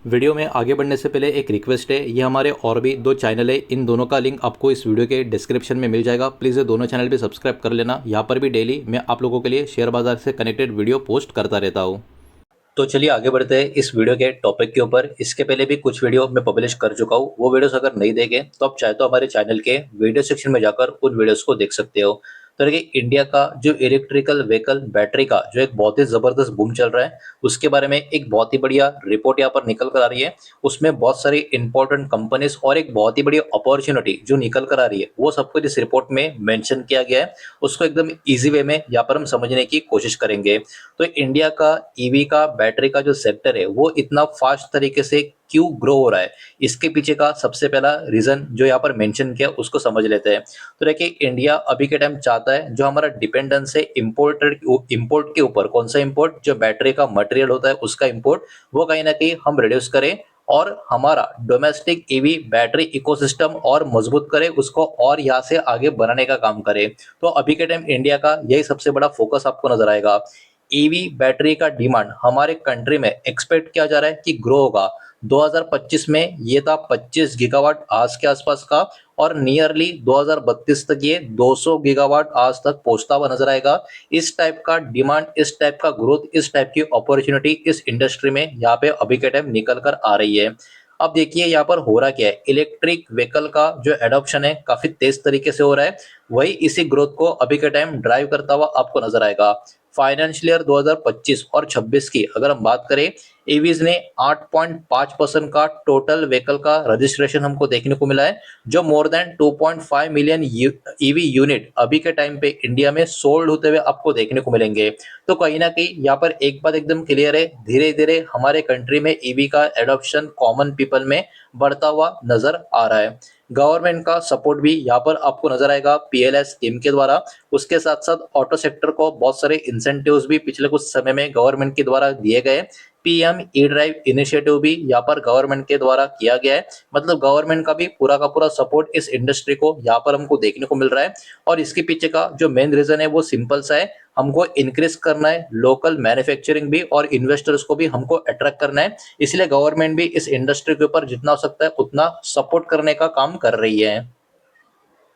Video में आगे बढ़ने से पहले एक रिक्वेस्ट है, ये हमारे और भी दो चैनल है, इन दोनों का लिंक आपको इस वीडियो के डिस्क्रिप्शन में मिल जाएगा। प्लीज़ ये दोनों चैनल भी सब्सक्राइब कर लेना। यहाँ पर भी डेली मैं आप लोगों के लिए शेयर बाजार से कनेक्टेड वीडियो पोस्ट करता रहता हूँ। तो चलिए आगे बढ़ते हैं इस वीडियो के टॉपिक के ऊपर। इसके पहले भी कुछ वीडियो मैं पब्लिश कर चुका हूँ, वो वीडियोस अगर नहीं देखे तो आप चाहे तो हमारे चैनल के वीडियो सेक्शन में जाकर उन वीडियोस को देख सकते हो। तो देखिए, इंडिया का जो इलेक्ट्रिकल व्हीकल बैटरी का जो एक बहुत ही जबरदस्त बूम चल रहा है, उसके बारे में एक बहुत ही बढ़िया रिपोर्ट यहाँ पर निकल कर आ रही है। उसमें बहुत सारी इंपॉर्टेंट कंपनीज और एक बहुत ही बड़ी अपॉर्चुनिटी जो निकल कर आ रही है, वो सब कुछ इस रिपोर्ट में मेंशन किया गया है। उसको एकदम इजी वे में यहाँ पर हम समझने की कोशिश करेंगे। तो इंडिया का ईवी का बैटरी का जो सेक्टर है वो इतना फास्ट तरीके से क्यों ग्रो हो रहा है, इसके पीछे का सबसे पहला रीजन जो यहाँ पर मेंशन किया उसको समझ लेते हैं। तो देखिए, इंडिया अभी के टाइम चाहता है जो हमारा डिपेंडेंस है इंपोर्ट के ऊपर, कौन सा इंपोर्ट, जो बैटरी का मटेरियल होता है उसका इंपोर्ट, वो कहीं ना कहीं हम रिड्यूस करें और हमारा डोमेस्टिक ईवी बैटरी इकोसिस्टम और मजबूत करें, उसको और यहाँ से आगे बनाने का काम करें। तो अभी के टाइम इंडिया का यही सबसे बड़ा फोकस आपको नजर आएगा। ईवी बैटरी का डिमांड हमारे कंट्री में एक्सपेक्ट किया जा रहा है कि ग्रो होगा। 2025 में ये था 25 गीगावाट आज के आसपास का, और नियरली 2032 तक ये 200 गीगावाट आज तक पहुंचता हुआ नजर आएगा। इस टाइप का डिमांड, इस टाइप का ग्रोथ, इस टाइप की अपॉर्चुनिटी इस इंडस्ट्री में यहाँ पे अभी के टाइम निकल कर आ रही है। अब देखिए यहाँ पर हो रहा क्या है, इलेक्ट्रिक व्हीकल का जो एडॉप्शन है काफी तेज तरीके से हो रहा है, वही इसी ग्रोथ को अभी के टाइम ड्राइव करता हुआ आपको नजर आएगा। फाइनेंशियल ईयर 2025 और 26 की अगर हम बात करें, ईवीज ने 8.5% का टोटल व्हीकल का रजिस्ट्रेशन हमको देखने को मिला है, जो more than 2.5 million EV unit अभी के टाइम पे इंडिया में सोल्ड होते हुए आपको देखने को मिलेंगे। तो कहीं ना कहीं यहाँ पर एक बात एकदम क्लियर है, धीरे धीरे हमारे कंट्री में ईवी का एडॉप्शन कॉमन पीपल में बढ़ता हुआ नजर आ रहा है। गवर्नमेंट का सपोर्ट भी यहाँ पर आपको नजर आएगा पीएलएस स्कीम के द्वारा। उसके साथ साथ ऑटो सेक्टर को बहुत सारे इंसेंटिव्स भी पिछले कुछ समय में गवर्नमेंट के द्वारा दिए गए। पीएम ई ड्राइव इनिशिएटिव भी यहाँ पर गवर्नमेंट के द्वारा किया गया है। मतलब गवर्नमेंट का भी पूरा का पूरा सपोर्ट इस इंडस्ट्री को यहाँ पर हमको देखने को मिल रहा है। और इसके पीछे का जो मेन रीजन है वो सिंपल सा है, हमको इंक्रीज करना है लोकल मैन्युफैक्चरिंग भी, और इन्वेस्टर्स को भी हमको अट्रैक्ट करना है। इसलिए गवर्नमेंट भी इस इंडस्ट्री के ऊपर जितना हो सकता है उतना सपोर्ट करने का काम कर रही है।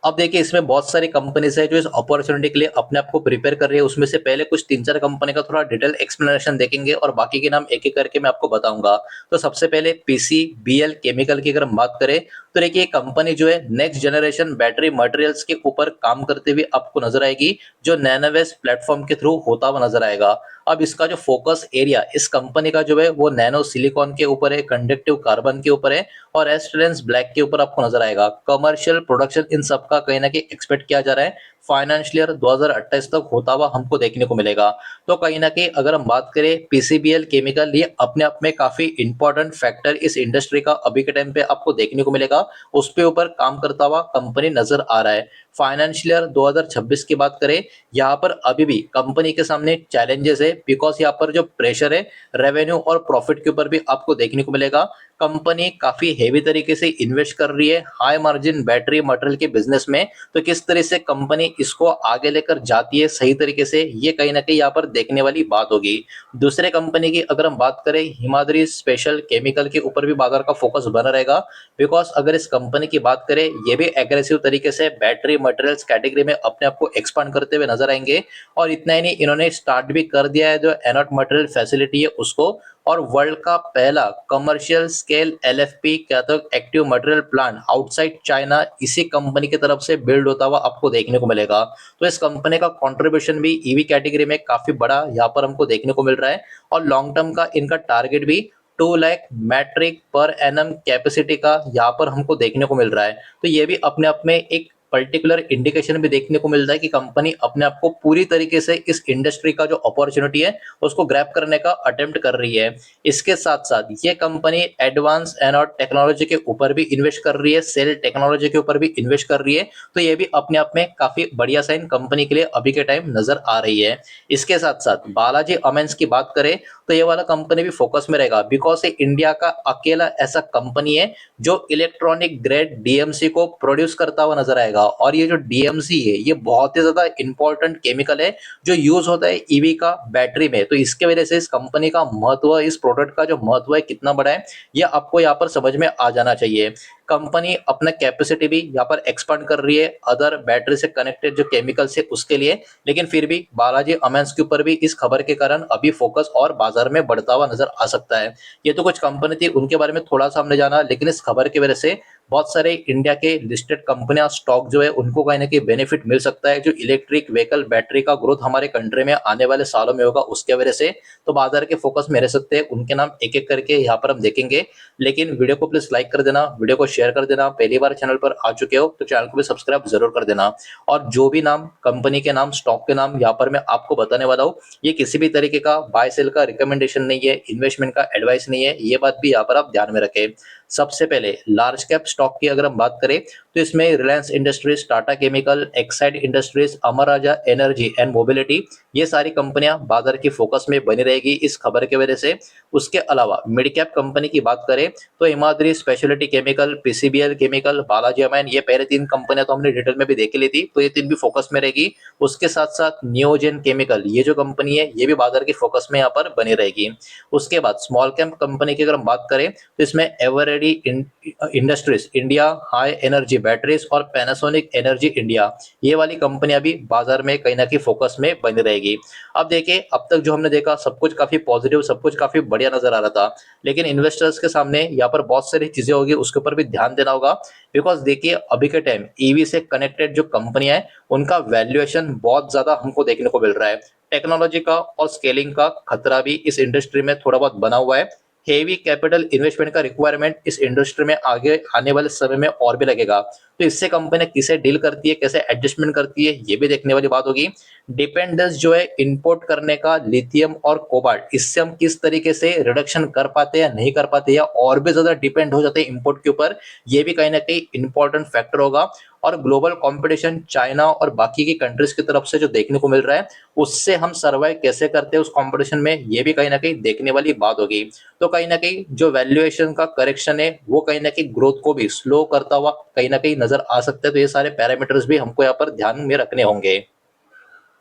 अब देखिए, इसमें बहुत सारी कंपनीज है जो इस अपॉर्चुनिटी के लिए अपने आप को प्रिपेयर कर रही है। उसमें से पहले कुछ 3-4 कंपनी का थोड़ा डिटेल एक्सप्लेनेशन देखेंगे और बाकी के नाम एक एक करके मैं आपको बताऊंगा। तो सबसे पहले पीसीबीएल केमिकल की अगर हम बात करें, तो देखिए कंपनी जो है नेक्स्ट जनरेशन बैटरी मटेरियल्स के ऊपर काम करते हुए आपको नजर आएगी, जो नैनोवेस प्लेटफॉर्म के थ्रू होता हुआ नजर आएगा। अब इसका जो फोकस एरिया इस कंपनी का जो है वो नैनो सिलिकॉन के ऊपर है, कंडक्टिव कार्बन के ऊपर है, और एस्टेरेंस ब्लैक के ऊपर आपको नजर आएगा। कमर्शियल प्रोडक्शन इन सब का कहीं ना कहीं एक्सपेक्ट किया जा रहा है फाइनेंशियल ईयर 2028 तक होता हुआ हमको देखने को मिलेगा। तो कहीं ना कहीं अगर हम बात करें पीसीबीएल केमिकल, ये अपने आप में काफी इंपॉर्टेंट फैक्टर इस इंडस्ट्री का अभी के टाइम पे आपको देखने को मिलेगा। उस पे ऊपर काम करता हुआ कंपनी नजर आ रहा है। फाइनेंशियल ईयर 2026 की बात करें, यहाँ पर अभी भी कंपनी के सामने चैलेंजेस है, बिकॉज यहाँ पर जो प्रेशर है रेवेन्यू और प्रॉफिट के ऊपर भी आपको देखने को मिलेगा। कंपनी काफी हेवी तरीके से इन्वेस्ट कर रही है हाई मार्जिन बैटरी मटेरियल के बिजनेस में। तो किस तरह से कंपनी इसको आगे लेकर जाती है सही तरीके से, ये कहीं ना कहीं यहाँ पर देखने वाली बात होगी। दूसरे कंपनी की अगर हम बात करें, हिमाद्री स्पेशल केमिकल के ऊपर भी बाजार का फोकस बना रहेगा, बिकॉज अगर इस कंपनी की बात करें, ये भी एग्रेसिव तरीके से बैटरी मटेरियल्स कैटेगरी में अपने आप को एक्सपांड करते हुए नजर आएंगे। और इतना ही नहीं, इन्होंने स्टार्ट भी कर दिया है जो एनोड मटेरियल फैसिलिटी है उसको, और वर्ल्ड का पहला commercial scale LFP cathode active material plant outside China इसी कंपनी की तरफ से बिल्ड होता हुआ आपको देखने को मिलेगा। तो इस कंपनी का कंट्रीब्यूशन भी ईवी कैटेगरी में काफी बड़ा यहाँ पर हमको देखने को मिल रहा है। और लॉन्ग टर्म का इनका टारगेट भी 2 lakh metric per annum capacity का यहाँ पर हमको देखने को मिल रहा है। तो ये भी अपने आप में एक पर्टिकुलर इंडिकेशन भी देखने को मिलता है कि कंपनी अपने आप को पूरी तरीके से इस इंडस्ट्री का जो अपॉर्चुनिटी है उसको ग्रैब करने का अटेम्प्ट कर रही है। इसके साथ साथ ये कंपनी एडवांस एनोड टेक्नोलॉजी के ऊपर भी इन्वेस्ट कर रही है, सेल टेक्नोलॉजी के ऊपर भी इन्वेस्ट कर रही है। तो ये भी अपने आप में काफी बढ़िया साइन कंपनी के लिए अभी के टाइम नजर आ रही है। इसके साथ साथ बालाजी अमेंस की बात करें, तो ये वाला कंपनी भी फोकस में रहेगा, बिकॉज ये इंडिया का अकेला ऐसा कंपनी है जो इलेक्ट्रॉनिक ग्रेड डीएमसी को प्रोड्यूस करता हुआ नजर आएगा। रहेगा। और ये जो डीएमसी है ये बहुत ही ज्यादा इंपॉर्टेंट केमिकल है जो यूज होता है ईवी का बैटरी में। तो इसके वजह से इस कंपनी का महत्व, इस प्रोडक्ट का जो महत्व है कितना बड़ा है ये आपको यहाँ पर समझ में आ जाना चाहिए। कंपनी अपना कैपेसिटी भी यहाँ पर एक्सपांड कर रही है अदर बैटरी से कनेक्टेड जो केमिकल्स है उसके लिए, लेकिन फिर भी बालाजी अमेंस के ऊपर भी इस खबर के कारण अभी फोकस और बाजार में बढ़ता हुआ नजर आ सकता है। ये तो कुछ कंपनी थी उनके बारे में थोड़ा सा हमने जाना, लेकिन इस खबर की वजह से बहुत सारे इंडिया के लिस्टेड कंपनियां स्टॉक जो है उनको कहीं ना कहीं बेनिफिट मिल सकता है। जो इलेक्ट्रिक व्हीकल बैटरी का ग्रोथ हमारे कंट्री में आने वाले सालों में होगा उसके वजह से, तो बाजार के फोकस में रह सकते हैं। उनके नाम एक एक करके यहाँ पर हम देखेंगे, लेकिन वीडियो को प्लीज लाइक कर देना, वीडियो को शेयर कर देना। पहली बार चैनल पर आ चुके हो तो चैनल को भी सब्सक्राइब जरूर कर देना। और जो भी नाम, कंपनी के नाम, स्टॉक के नाम यहाँ पर मैं आपको बताने वाला हूँ ये किसी भी तरीके का बाय सेल का रिकमेंडेशन नहीं है, इन्वेस्टमेंट का एडवाइस नहीं है, ये बात भी यहाँ पर आप ध्यान में रखें। सबसे पहले लार्ज कैप स्टॉक की अगर हम बात करें तो इसमें Reliance industries, Tata chemical, Exide industries, Amar Raja energy and mobility, ये सारी कंपनियां बाजार की फोकस में बनी रहेगी इस खबर की वजह से। उसके अलावा मिड कैप कंपनी की बात करें तो Himadri speciality chemical, PCBL chemical, Balaji amine, ये पहले तीन कंपनियां तो हमने डिटेल में भी देख ली थी, तो ये तीन भी फोकस में रहेगी। उसके साथ साथ नियोजन केमिकल, ये जो कंपनी है ये भी बाजार की फोकस में यहाँ पर बनी रहेगी। उसके बाद स्मॉल कैप कंपनी की अगर हम बात करें तो इसमें Eveready industries India, high energy batteries और पैनासोनिक एनर्जी इंडिया, ये वाली कंपनियां भी बाजार में कहीं ना कहीं फोकस में बनी रहेगी। अब देखिए, अब तक जो हमने देखा सब कुछ काफी पॉजिटिव, सब कुछ काफी बढ़िया नजर आ रहा था, लेकिन इन्वेस्टर्स के सामने यहाँ पर बहुत सारी चीजें होगी उसके ऊपर भी ध्यान देना होगा। बिकॉज देखिए अभी के टाइम ईवी से कनेक्टेड जो कंपनियां हैं उनका वैल्यूएशन बहुत ज्यादा हमको देखने को मिल रहा है। टेक्नोलॉजी का और स्केलिंग का खतरा भी इस इंडस्ट्री में थोड़ा बहुत बना हुआ है। हेवी कैपिटल इन्वेस्टमेंट का रिक्वायरमेंट इस इंडस्ट्री में आगे आने वाले समय में और भी लगेगा। तो इससे कंपनी किसे डील करती है, कैसे एडजस्टमेंट करती है, ये भी देखने वाली बात होगी। डिपेंडेंस जो है इंपोर्ट करने का लिथियम और कोबाल्ट, इससे हम किस तरीके से रिडक्शन कर पाते हैं या नहीं कर पाते, या और भी ज्यादा डिपेंड हो जाते हैं इंपोर्ट के ऊपर, ये भी कहीं ना कहीं इंपॉर्टेंट फैक्टर होगा। और ग्लोबल कंपटीशन चाइना और बाकी की कंट्रीज की तरफ से जो देखने को मिल रहा है उससे हम सर्वाइव कैसे करते हैं उस कंपटीशन में, ये भी कहीं ना कहीं देखने वाली बात होगी। तो कहीं ना कहीं जो वैल्यूएशन का करेक्शन है वो कहीं ना कहीं ग्रोथ को भी स्लो करता हुआ कहीं ना कहीं नजर आ सकता है। तो ये सारे पैरामीटर्स भी हमको यहाँ पर ध्यान में रखने होंगे।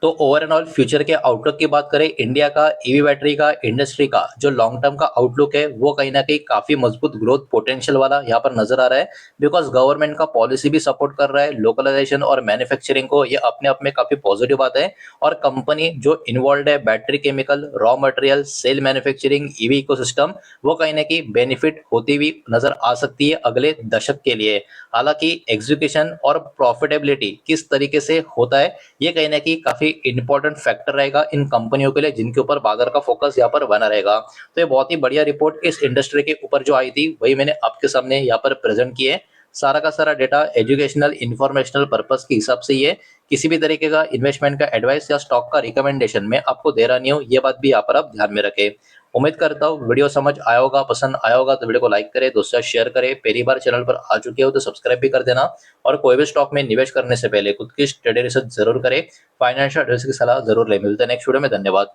तो ओवरऑल फ्यूचर के आउटलुक की बात करें, इंडिया का ईवी बैटरी का इंडस्ट्री का जो लॉन्ग टर्म का आउटलुक है वो कहीं ना कहीं काफी मजबूत ग्रोथ पोटेंशियल वाला यहाँ पर नजर आ रहा है। बिकॉज गवर्नमेंट का पॉलिसी भी सपोर्ट कर रहा है लोकलाइजेशन और मैन्युफैक्चरिंग को, ये अपने आप में काफी पॉजिटिव बात है। और कंपनी जो इन्वॉल्व है battery chemical, raw material, cell manufacturing, EV ecosystem, वो कहीं ना कहीं बेनिफिट होती हुई नजर आ सकती है अगले दशक के लिए। हालांकि एग्जीक्यूशन और प्रॉफिटेबिलिटी किस तरीके से होता है ये कहीं ना कहीं काफी इंपॉर्टेंट फैक्टर रहेगा इन कंपनियों के लिए जिनके ऊपर बाजार का फोकस यहाँ पर बना रहेगा। तो ये बहुत ही बढ़िया रिपोर्ट इस इंडस्ट्री के ऊपर जो आई थी वही मैंने आपके सामने यहाँ पर प्रेजेंट की है। सारा का सारा डेटा एजुकेशनल इंफॉर्मेशनल पर्पस के हिसाब से ये किसी भी तरीके का इन्वेस्टमेंट का एडवाइस या स्टॉक का रिकमेंडेशन मैं आपको दे रहा नहीं हूँ, ये बात भी यहाँ पर आप ध्यान में रखें। उम्मीद करता हूँ वीडियो समझ आया होगा, पसंद आया होगा तो वीडियो को लाइक करें, दोस्तों शेयर करें। पहली बार चैनल पर आ चुके हो तो सब्सक्राइब भी कर देना। और कोई भी स्टॉक में निवेश करने से पहले खुद की स्टडी रिसर्च जरूर करें, फाइनेंशियल एडवाइस की सलाह जरूर ले। मिलते हैं नेक्स्ट वीडियो में, धन्यवाद।